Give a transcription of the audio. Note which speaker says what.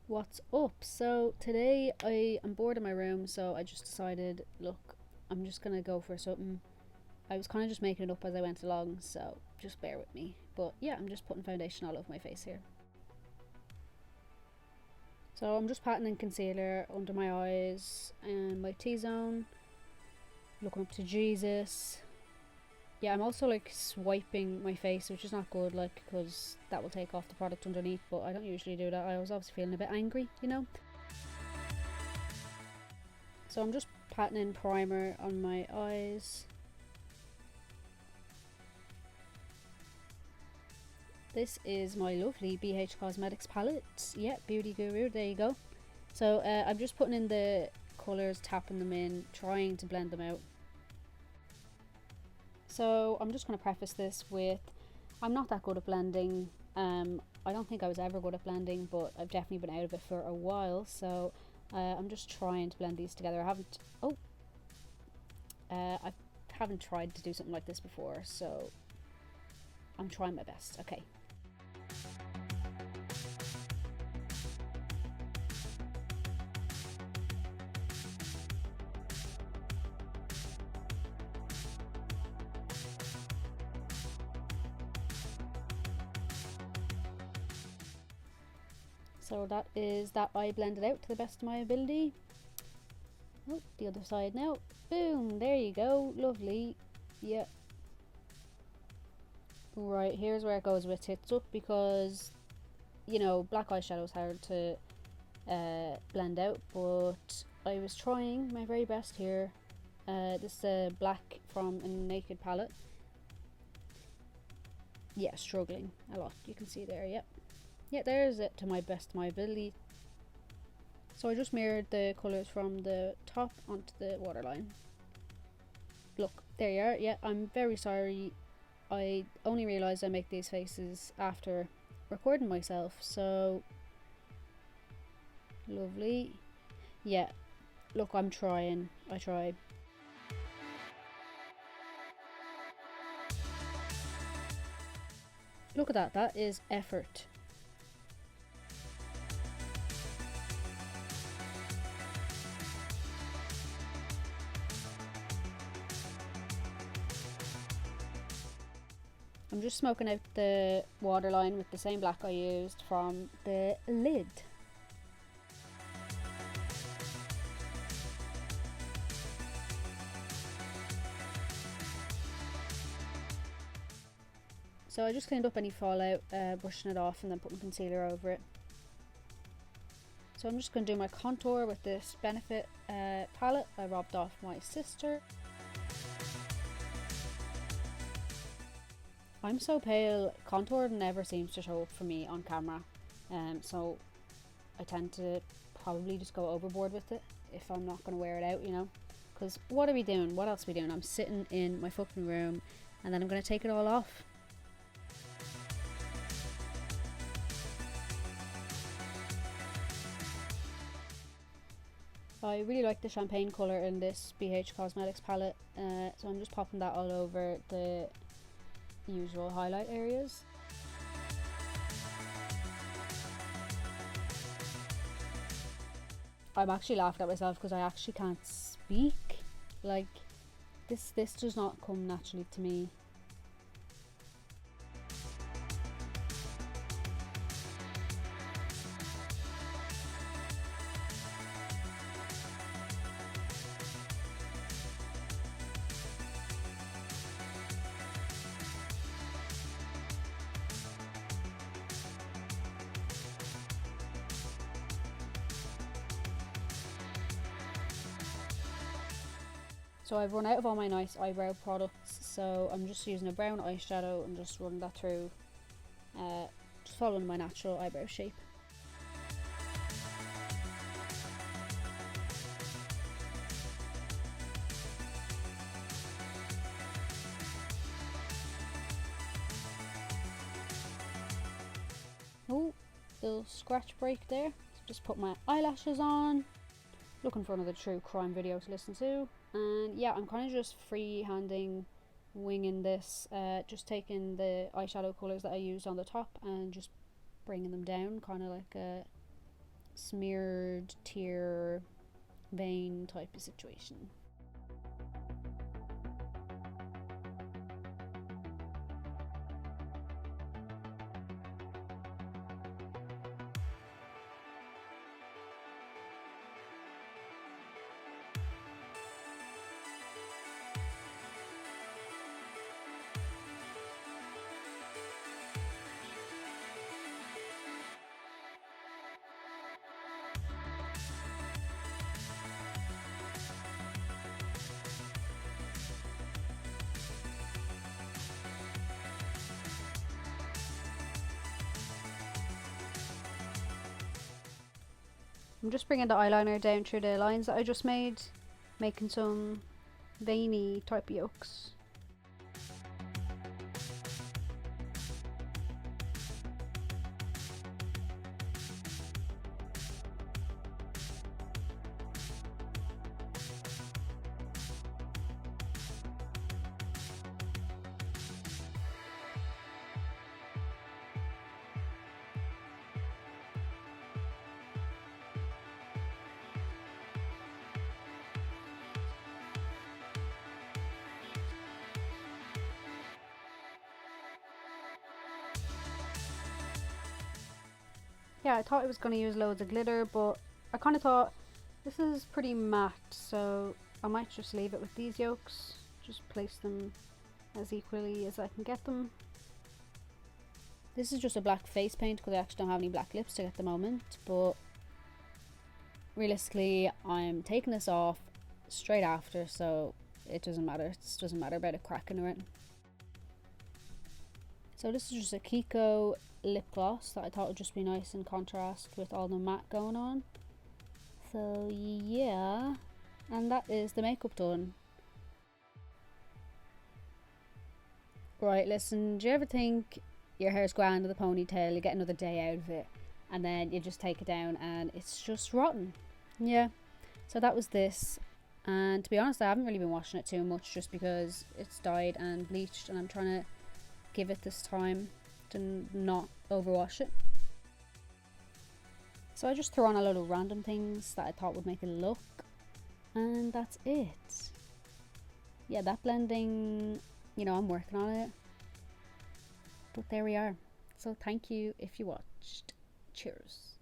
Speaker 1: What's up? So today I am bored in my room, so I just decided, look, I'm just gonna go for something. I was kind of just making it up as I went along, so just bear with me. But yeah, I'm just putting foundation all over my face here. So I'm just patting in concealer under my eyes and my T-zone, looking up to Jesus. Yeah, I'm also like swiping my face, which is not good, like, because that will take off the product underneath, but I don't usually do that. I was obviously feeling a bit angry. So I'm just patting in primer on my eyes. This is my lovely BH Cosmetics palette. Yeah, Beauty Guru, there you go. So I'm just putting in the colours, tapping them in, trying to blend them out. So I'm just going to preface this with, I'm not that good at blending. I don't think I was ever good at blending, but I've definitely been out of it for a while. So I'm just trying to blend these together. I haven't tried to do something like this before, so I'm trying my best. Okay. So that is that eye blended out to the best of my ability. Oh, the other side now. Boom, there you go. Lovely. Yeah. Right, here's where it goes with tits up because, black eyeshadow is hard to blend out, but I was trying my very best here. This is black from a Naked palette. Yeah, struggling a lot. You can see there, yep. Yeah, there's it to my best of my ability. So I just mirrored the colours from the top onto the waterline. Look, there you are. Yeah, I'm very sorry. I only realised I make these faces after recording myself, so lovely. Yeah, look, I'm trying. I try. Look at that. That is effort. I'm just smoking out the waterline with the same black I used from the lid. So I just cleaned up any fallout, brushing it off and then putting concealer over it. So I'm just going to do my contour with this Benefit palette I robbed off my sister. I'm so pale, contour never seems to show up for me on camera, so I tend to probably just go overboard with it if I'm not going to wear it out, because what are we doing? What else are we doing? I'm sitting in my fucking room and then I'm going to take it all off. I really like the champagne colour in this BH Cosmetics palette, so I'm just popping that all over the usual highlight areas. I'm actually laughing at myself because I actually can't speak. Like, this does not come naturally to me. So I've run out of all my nice eyebrow products, so I'm just using a brown eyeshadow and just running that through, just following my natural eyebrow shape. Oh, little scratch break there. So just put my eyelashes on. Looking for another true crime video to listen to. And yeah, I'm kind of just free-handing, winging this, just taking the eyeshadow colours that I used on the top and just bringing them down, kind of like a smeared tear vein type of situation. I'm just bringing the eyeliner down through the lines that I just made, making some veiny type yolks. Yeah, I thought I was going to use loads of glitter, but I kind of thought this is pretty matte, so I might just leave it with these yolks. Just place them as equally as I can get them. This is just a black face paint because I actually don't have any black lipstick at the moment, but realistically I'm taking this off straight after, so it doesn't matter. It doesn't matter about it cracking or anything. So this is just a Kiko lip gloss that I thought would just be nice in contrast with all the matte going on. So yeah, and that is the makeup done. Right, listen, do you ever think your hair's grand with a ponytail, you get another day out of it, and then you just take it down and it's just rotten? Yeah, so that was this. And to be honest, I haven't really been washing it too much just because it's dyed and bleached, and I'm trying to give it this time to not overwash it. So I just threw on a lot of random things that I thought would make it look, and that's it. Yeah, that blending, you know, I'm working on it, but there we are. So thank you if you watched. Cheers.